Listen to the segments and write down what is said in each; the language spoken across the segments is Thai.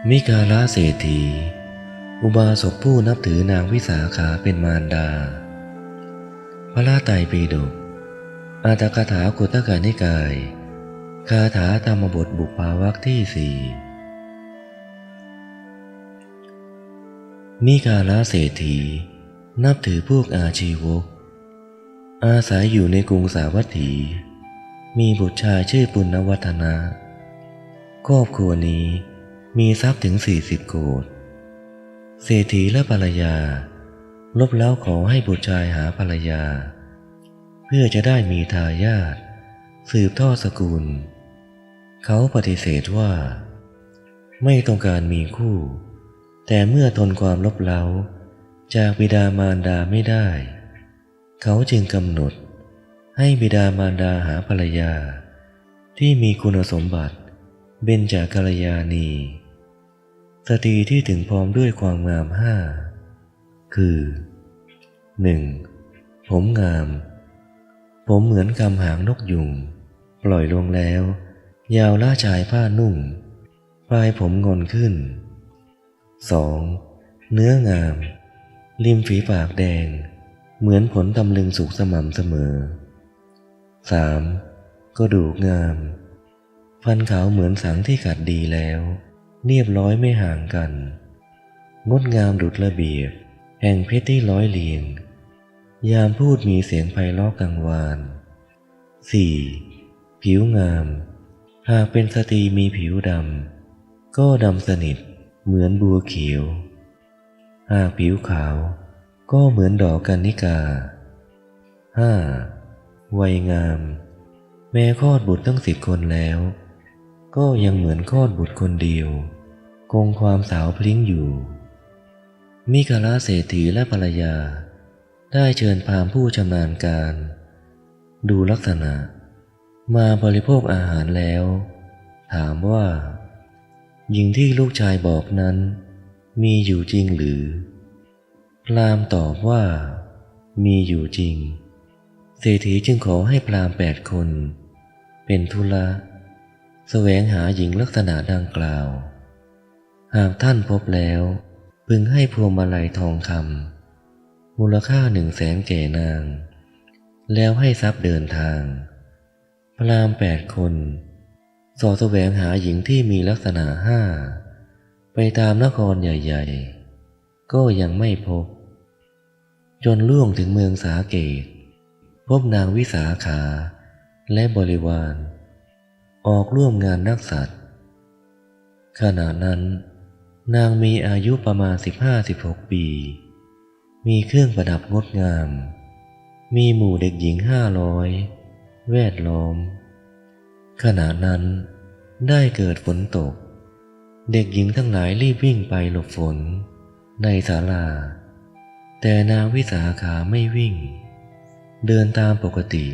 มิกาลเศรษฐีอุบาสกผู้นับถือนางวิสาขาเป็นมารดาพระไตรปิฎกอรรถกถากุตกนิกายคาถาธรรมบทบุปาวรรคที่สี่มิกาลเศรษฐีนับถือพวกอาชีวกอาศัยอยู่ในกรุงสาวัตถีมีบุตรชายชื่อปุณณวัฒนะครอบครัวนี้มีทรัพย์ถึง40 โกฏเศรษฐีและภรรยาลบเล้าขอให้บุตรชายหาภรรยาเพื่อจะได้มีทายาทสืบทอดสกุลเขาปฏิเสธว่าไม่ต้องการมีคู่แต่เมื่อทนความลบเล้าจากบิดามารดาไม่ได้เขาจึงกำหนดให้บิดามารดาหาภรรยาที่มีคุณสมบัติเบญจกัลยาณีสตรีที่ถึงพร้อมด้วยความงามคือ 1. ผมงามผมเหมือนกำหางนกยุงปล่อยลงแล้วยาวล่าชายผ้านุ่งปลายผมงอนขึ้น 2. เนื้องามริมฝีปากแดงเหมือนผลตำลึงสุกสม่ำเสมอ 3. กระดูกงามฟันขาวเหมือนสังที่ขัดดีแล้วเรียบร้อยไม่ห่างกันงดงามดุจระเบียบแห่งเพชรที่ร้อยเรียงยามพูดมีเสียงไพเราะกังวาน 4. ผิวงามหากเป็นสตรีมีผิวดำก็ดำสนิทเหมือนบัวเขียวหากผิวขาวก็เหมือนดอกกัญญิกา 5. วัยงามแม้คลอดบุตรตั้ง10 คนแล้วก็ยังเหมือนคลอดบุตรคนเดียวคงความสาวพลิ้งอยู่มิกาลเศรษฐีและภรรยาได้เชิญพราหมณ์ผู้ชำนาญการดูลักษณะมาบริโภคอาหารแล้วถามว่าหญิงที่ลูกชายบอกนั้นมีอยู่จริงหรือพราหมณ์ตอบว่ามีอยู่จริงเศรษฐีจึงขอให้พราหมณ์8 คนเป็นธุระแสวงหาหญิงลักษณะดังกล่าวหากท่านพบแล้วพึงให้พวงมาลัยทองคำมูลค่า100,000แก่นางแล้วให้ทรัพย์เดินทางพราหมณ์8 คนส่อแสวงหาหญิงที่มีลักษณะ5ไปตามนครใหญ่ๆก็ยังไม่พบจนล่วงถึงเมืองสาเกตพบนางวิสาขาและบริวารออกร่วมงานนักสัตว์ขณะนั้นนางมีอายุประมาณ15-16 ปีมีเครื่องประดับงดงามมีหมู่เด็กหญิง500แวดล้อมขณะนั้นได้เกิดฝนตกเด็กหญิงทั้งหลายรีบวิ่งไปหลบฝนในศาลาแต่นางวิสาขาไม่วิ่งเดินตามปกติ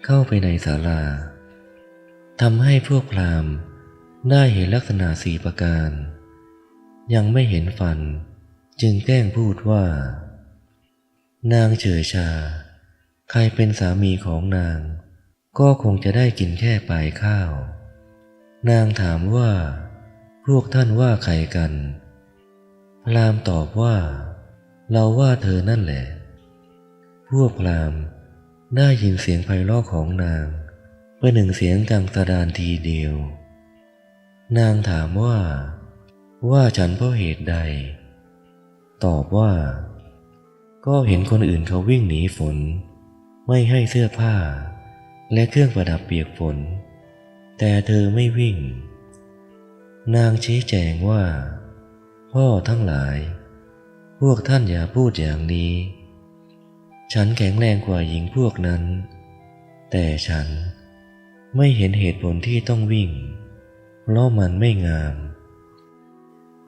เข้าไปในศาลาทำให้พวกพราหมณ์ได้เห็นลักษณะ4 ประการยังไม่เห็นฟันจึงแกล้งพูดว่านางเฉยชาใครเป็นสามีของนางก็คงจะได้กินแค่ปลายข้าวนางถามว่าพวกท่านว่าใครกันพราหมณ์ตอบว่าเราว่าเธอนั่นแหละพวกพราหมณ์ได้ยินเสียงไพเราะของนางประหนึ่งเสียงกังสดานทีเดียวนางถามว่าฉันเพราะเหตุใดตอบว่าก็เห็นคนอื่นเขาวิ่งหนีฝนไม่ให้เสื้อผ้าและเครื่องประดับเปียกฝนแต่เธอไม่วิ่งนางชี้แจงว่าพ่อทั้งหลายพวกท่านอย่าพูดอย่างนี้ฉันแข็งแรงกว่าหญิงพวกนั้นแต่ฉันไม่เห็นเหตุผลที่ต้องวิ่งเพราะมันไม่งาม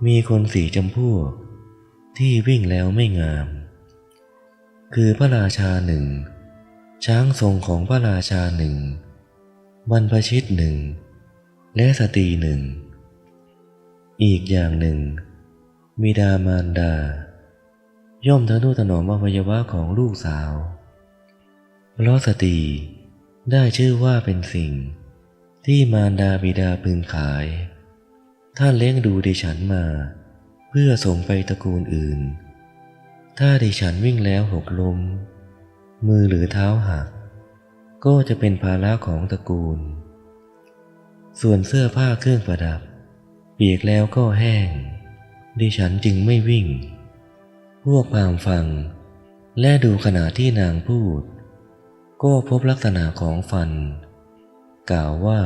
มีคน4 จำพวกที่วิ่งแล้วไม่งามคือพระราชา1ช้างทรงของพระราชา1บรรพชิต1และสตรี1อีกอย่างหนึ่งบิดามารดาย่อมทนุถนอมอวัยวะของลูกสาวเพราะสตรีได้ชื่อว่าเป็นสิ่งที่มารดาบิดาพึงขาย ท่านเลี้ยงดูดิฉันมาเพื่อส่งไปตระกูลอื่นถ้าดิฉันวิ่งแล้วหกล้มมือหรือเท้าหักก็จะเป็นภาระของตระกูลส่วนเสื้อผ้าเครื่องประดับเปียกแล้วก็แห้งดิฉันจึงไม่วิ่งพวกพราหมณ์ฟังและดูขณะที่นางพูดก็พบลักษณะของฟันกล่าวว่า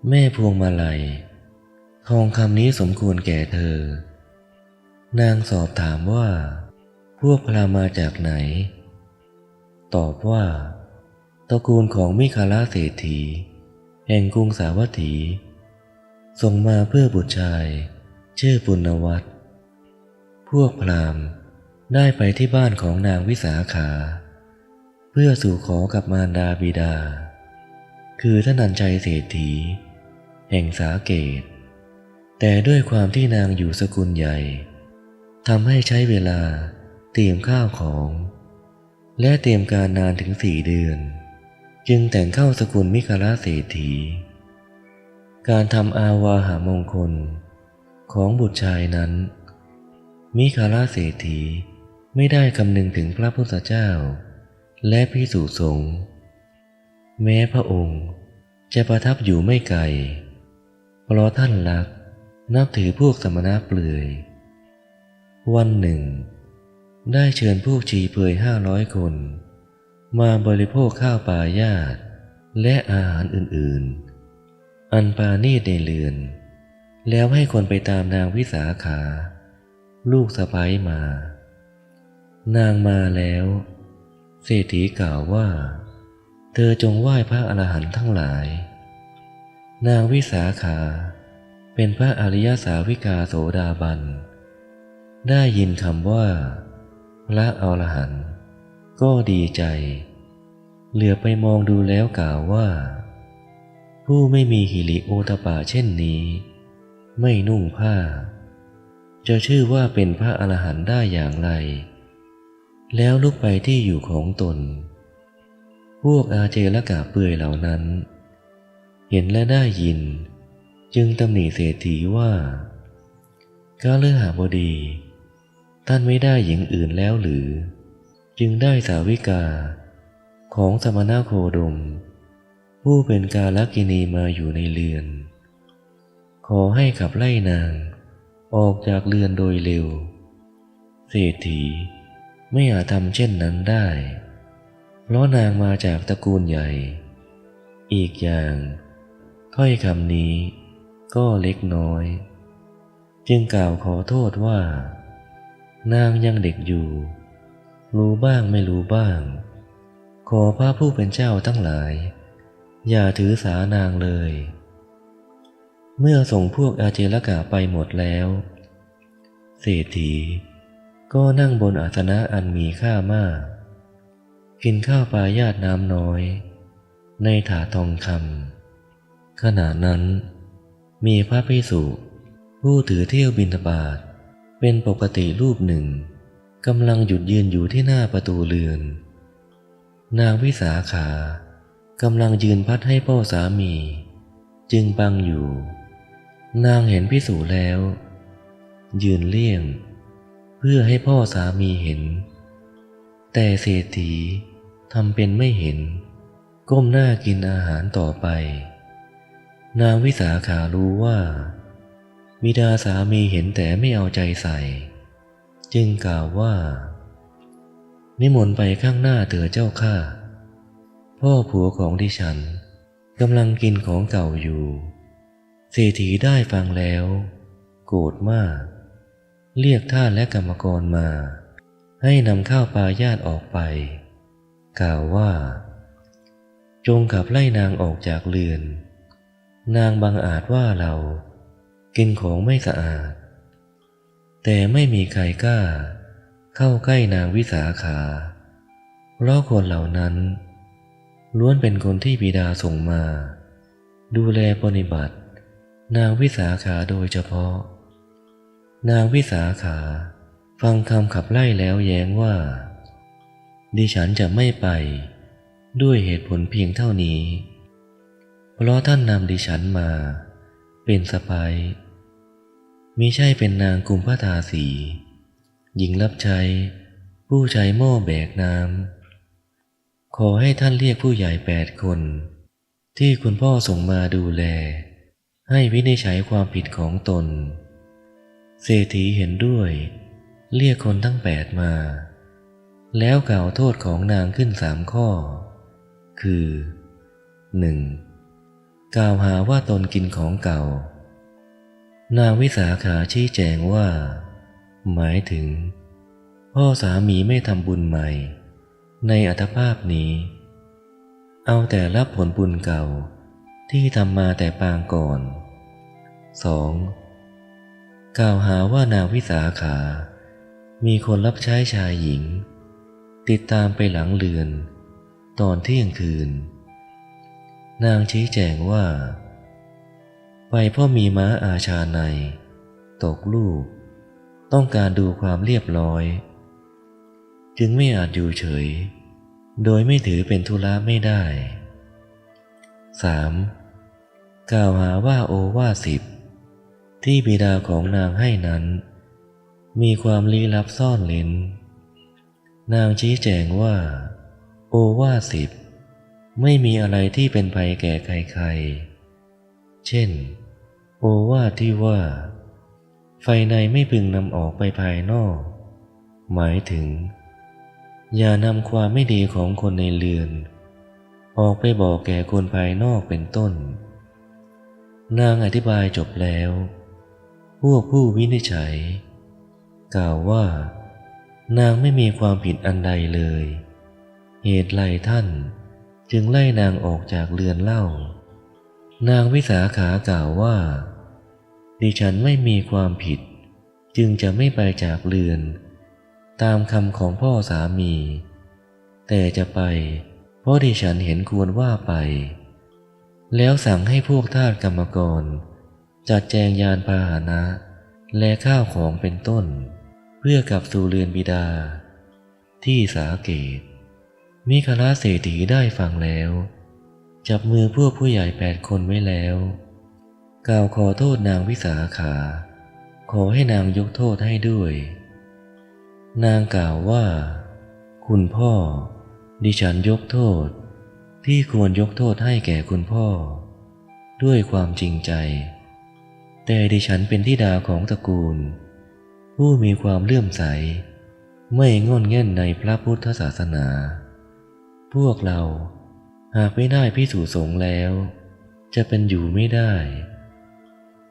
แม่พวงมาลัยทองคำนี้สมควรแก่เธอนางสอบถามว่าพวกพราหมณ์มาจากไหนตอบว่าตระกูลของมิคาลาเศรษฐีแห่งกรุงสาวัตถีส่งมาเพื่อบุตรชายชื่อปุณณวัตรพวกพราหมณ์ได้ไปที่บ้านของนางวิสาขาเพื่อสู่ขอกับมารดาบิดาคือท่านัญชัยเศรษฐีแห่งสาเกตแต่ด้วยความที่นางอยู่สกุลใหญ่ทำให้ใช้เวลาเตรียมข้าวของและเตรียมการนานถึง4 เดือนจึงแต่งเข้าสกุลมิคาลาเศรษฐีการทำอาวาหามงคลของบุตรชายนั้นมิคาลาเศรษฐีไม่ได้คำนึงถึงพระพุทธเจ้าและภิกษุสงฆ์แม้พระองค์จะประทับอยู่ไม่ไกลเพราะท่านรักนับถือพวกสมณะเปลือยวันหนึ่งได้เชิญพวกชีเปลือย500 คนมาบริโภคข้าวปลายาตและอาหารอื่นๆอันปราณีตในเรือนแล้วให้คนไปตามนางวิสาขาลูกสะใภ้มานางมาแล้วเศรษฐีกล่าวว่าเธอจงไหว้พระอรหันต์ทั้งหลายนางวิสาขาเป็นพระอริยสาวิกาโสดาบันได้ยินคำว่าพระอรหันต์ก็ดีใจเหลือไปมองดูแล้วกล่าวว่าผู้ไม่มีหิริโอตปะเช่นนี้ไม่นุ่งผ้าจะชื่อว่าเป็นพระอรหันต์ได้อย่างไรแล้วลุกไปที่อยู่ของตนพวกอาเจรกะเปื่อยเหล่านั้นเห็นและได้ยินจึงตำหนิเศรษฐีว่ากฤหบดีท่านไม่ได้หญิงอื่นแล้วหรือจึงได้สาวิกาของสมณโคดมผู้เป็นกาลกิณีมาอยู่ในเรือนขอให้ขับไล่นางออกจากเรือนโดยเร็วเศรษฐีไม่อาจทำเช่นนั้นได้เพราะนางมาจากตระกูลใหญ่อีกอย่างถ้อยคำนี้ก็เล็กน้อยจึงกล่าวขอโทษว่านางยังเด็กอยู่รู้บ้างไม่รู้บ้างขอพระผู้เป็นเจ้าทั้งหลายอย่าถือสานางเลยเมื่อส่งพวกอาเจรกะไปหมดแล้วเศรษฐีก็นั่งบนอาสนะอันมีค่ามากกินข้าวปลายาตน้ำน้อยในถาดทองคำขณะนั้นมีพระภิกษุผู้ถือเที่ยวบิณฑบาตเป็นปกติรูปหนึ่งกำลังหยุดยืนอยู่ที่หน้าประตูเรือนนางวิสาขากำลังยืนพัดให้พ่อสามีจึงบังอยู่นางเห็นภิกษุแล้วยืนเลี่ยงเพื่อให้พ่อสามีเห็นแต่เศรษฐีทำเป็นไม่เห็นก้มหน้ากินอาหารต่อไปนางวิสาขารู้ว่าบิดาสามีเห็นแต่ไม่เอาใจใส่จึงกล่าวว่านิมนต์ไปข้างหน้าเถิดเจ้าข้าพ่อผัวของดิฉันกำลังกินของเก่าอยู่เศรษฐีได้ฟังแล้วโกรธมากเรียกทาสและกรรมกรมาให้นำข้าวปลายาตออกไปกล่าวว่าจงขับไล่นางออกจากเรือนนางบังอาจว่าเรากินของไม่สะอาดแต่ไม่มีใครกล้าเข้าใกล้นางวิสาขาเพราะคนเหล่านั้นล้วนเป็นคนที่บิดาส่งมาดูแลปฏิบัตินางวิสาขาโดยเฉพาะนางวิสาขาฟังคำขับไล่แล้วแย้งว่าดิฉันจะไม่ไปด้วยเหตุผลเพียงเท่านี้เพราะท่านนำดิฉันมา เป็นสะใภ้มิใช่เป็นนางกุมภทาสีหญิงรับใช้ผู้ใช้หม้อแบกน้ำขอให้ท่านเรียกผู้ใหญ่8 คนที่คุณพ่อส่งมาดูแลให้วินิจฉัยความผิดของตนเศรษฐีเห็นด้วยเรียกคนทั้ง8มาแล้วกล่าวโทษของนางขึ้น3 ข้อคือ 1. กล่าวหาว่าตนกินของเก่านางวิสาขาชี้แจงว่าหมายถึงพ่อสามีไม่ทำบุญใหม่ในอัตภาพนี้เอาแต่รับผลบุญเก่าที่ทำมาแต่ปางก่อน 2. กล่าวหาว่านางวิสาขามีคนรับใช้ชายหญิงติดตามไปหลังเรือนตอนเที่ยงคืนนางชี้แจงว่าไปเพราะมีม้าอาชาในตกลูกต้องการดูความเรียบร้อยจึงไม่อาจอยู่เฉยโดยไม่ถือเป็นธุระไม่ได้ 3. กล่าวหาว่าโอวาท10ที่บิดาของนางให้นั้นมีความลี้ลับซ่อนเร้นนางชี้แจงว่าโอวาท10ไม่มีอะไรที่เป็นภัยแก่ใครๆเช่นโอวาทที่ว่าไฟในไม่พึงนำออกไปภายนอกหมายถึงอย่านำความไม่ดีของคนในเรือนออกไปบอกแก่คนภายนอกเป็นต้นนางอธิบายจบแล้วพวกผู้วินิจฉัยกล่าวว่านางไม่มีความผิดอันใดเลยเหตุไรท่านจึงไล่นางออกจากเรือนเล่านางวิสาขากล่าวว่าดิฉันไม่มีความผิดจึงจะไม่ไปจากเรือนตามคำของพ่อสามีแต่จะไปเพราะดิฉันเห็นควรว่าไปแล้วสั่งให้พวกทาสกรรมกรจัดแจงยานพาหนะและข้าวของเป็นต้นเพื่อกลับสู่เรือนบิดาที่สาเกตมิคลาเศรษฐีได้ฟังแล้วจับมือพวกผู้ใหญ่8 คนไว้แล้วกล่าวขอโทษนางวิสาขาขอให้นางยกโทษให้ด้วยนางกล่าวว่าคุณพ่อดิฉันยกโทษที่ควรยกโทษให้แก่คุณพ่อด้วยความจริงใจแต่ดิฉันเป็นธิดาของตระกูลผู้มีความเลื่อมใสไม่งอนแง่นในพระพุทธศาสนาพวกเราหากไม่ได้ภิกษุสงฆ์แล้วจะเป็นอยู่ไม่ได้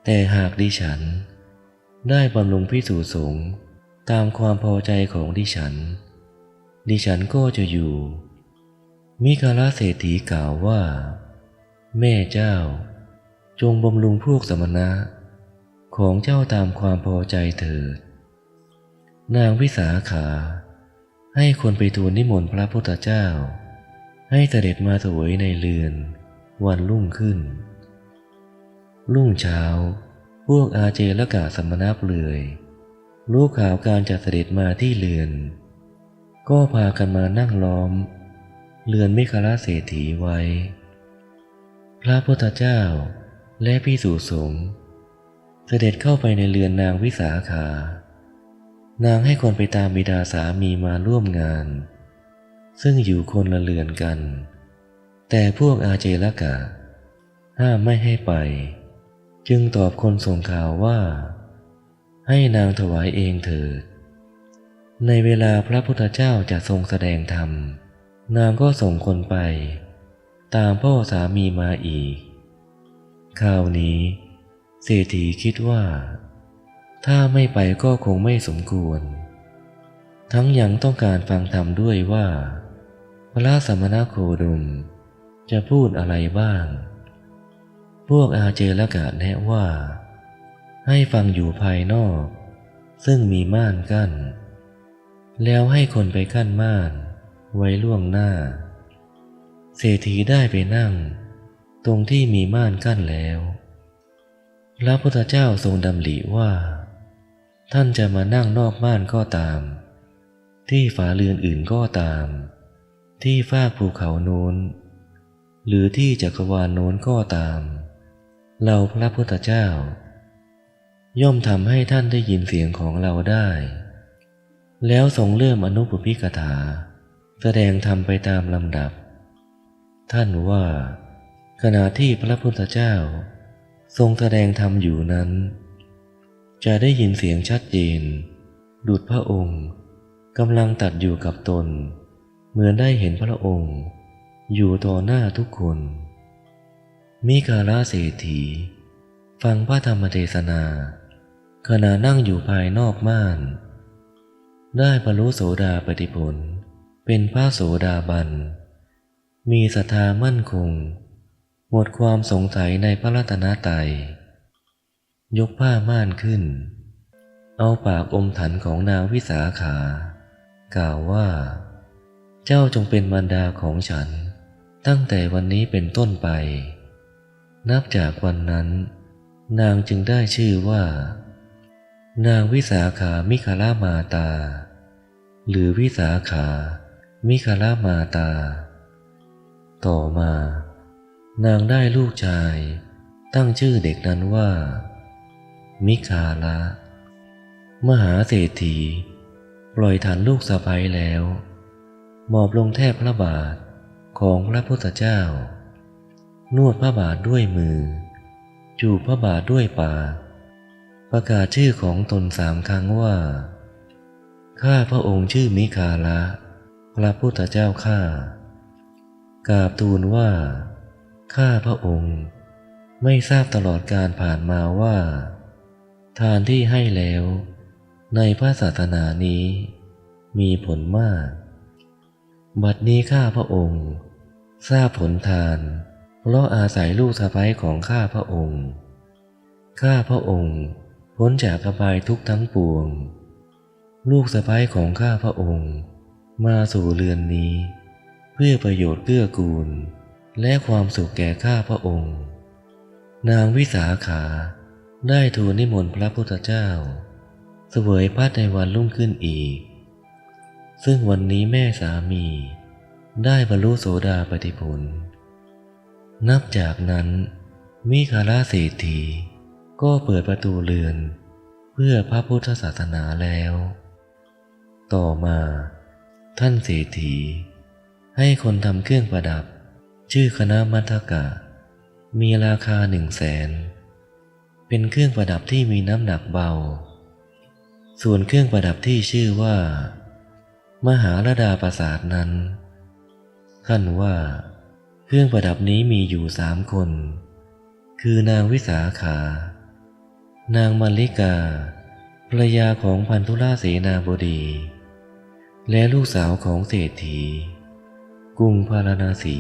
แต่หากดิฉันได้บำรุงภิกษุสงฆ์ตามความพอใจของดิฉันก็จะอยู่มิคลาเศรษฐีกล่าวว่าแม่เจ้าจงบำรุงพวกสมณะของเจ้าตามความพอใจเถิดนางวิสาขาให้คนไปทูลนิมนต์พระพุทธเจ้าให้เสด็จมาเสวยในเรือนวันรุ่งขึ้นรุ่งเช้าพวกอาเจรกะสมณะเปลือยรู้ข่าวการจะเสด็จมาที่เรือนก็พากันมานั่งล้อมเรือนมิคลาเศรษฐีไว้พระพุทธเจ้าและภิกษุสงฆ์เสด็จเข้าไปในเรือนนางวิสาขานางให้คนไปตามบิดาสามีมาร่วมงานซึ่งอยู่คนละเรือนกันแต่พวกอาเจรกะห้ามไม่ให้ไปจึงตอบคนส่งข่าวว่าให้นางถวายเองเถิดในเวลาพระพุทธเจ้าจะทรงแสดงธรรมนางก็ส่งคนไปตามพ่อสามีมาอีกคราวนี้เศรษฐีคิดว่าถ้าไม่ไปก็คงไม่สมควรทั้งยังต้องการฟังธรรมด้วยว่าพระสมณโคดมจะพูดอะไรบ้างพวกอาเจรกะแนะว่าให้ฟังอยู่ภายนอกซึ่งมีม่านกั้นแล้วให้คนไปกั้นม่านไว้ล่วงหน้าเศรษฐีได้ไปนั่งตรงที่มีม่านกั้นแล้วพระพุทธเจ้าทรงดำริว่าท่านจะมานั่งนอกม่านก็ตามที่ฝาเรือนอื่นก็ตามที่ฟากภูเขาโน้นหรือที่จักรวาลโน้นก็ตาม เราพระพุทธเจ้าย่อมทำให้ท่านได้ยินเสียงของเราได้แล้วทรงเริ่มอนุปปิกถาแสดงธรรมไปตามลำดับท่านว่าขณะที่พระพุทธเจ้าทรงแสดงธรรมอยู่นั้นจะได้ยินเสียงชัดเจนดุจพระองค์กำลังตัดอยู่กับตนเหมือนได้เห็นพระองค์อยู่ต่อหน้าทุกคนมิคาลเศรษฐีฟังพระธรรมเทศนาขณะนั่งอยู่ภายนอกม่านได้บรรลุโสดาปัตติผลเป็นพระโสดาบันมีศรัทธามั่นคงหมดความสงสัยในพระรัตนตรัยยกผ้าม่านขึ้นเอาปากอมถันของนางวิสาขากล่าวว่าเจ้าจงเป็นมารดาของฉันตั้งแต่วันนี้เป็นต้นไปนับจากวันนั้นนางจึงได้ชื่อว่านางวิสาขามิคลมาตาหรือวิสาขามิคลมาตาต่อมานางได้ลูกชายตั้งชื่อเด็กนั้นว่ามิคาละมหาเศรษฐีปล่อยฐานลูกสะใภ้แล้วหมอบลงแทบพระบาทของพระพุทธเจ้านวดพระบาทด้วยมือจูบพระบาทด้วยปากประกาศชื่อของตน3 ครั้งว่าข้าพระองค์ชื่อมิคาละพระพุทธเจ้าข้ากราบทูลว่าข้าพระองค์ไม่ทราบตลอดการผ่านมาว่าทานที่ให้แล้วในพระศาสนานี้มีผลมากบัดนี้ข้าพระองค์ทราบผลทานเพราะอาศัยลูกสะใภ้ของข้าพระองค์ข้าพระองค์พ้นจากอบายทุกข์ทั้งปวงลูกสะใภ้ของข้าพระองค์มาสู่เรือนนี้เพื่อประโยชน์เกื้อกูลและความสุขแก่ข้าพระองค์นางวิสาขาได้ทูลนิมนต์พระพุทธเจ้าเสวยพัดในวันรุ่งขึ้นอีกซึ่งวันนี้แม่สามีได้บรรลุโสดาปัตติผลนับจากนั้นมิคาลเศรษฐีก็เปิดประตูเรือนเพื่อพระพุทธศาสนาแล้วต่อมาท่านเศรษฐีให้คนทำเครื่องประดับชื่อคณะมัทธกะมีราคา100,000เป็นเครื่องประดับที่มีน้ำหนักเบาส่วนเครื่องประดับที่ชื่อว่ามหาลดาปราสาทนั้นท่านว่าเครื่องประดับนี้มีอยู่3 คนคือนางวิสาขานางมัลลิกาภรรยาของพันธุราเสนาบดีและลูกสาวของเศรษฐีกรุงพาราณสี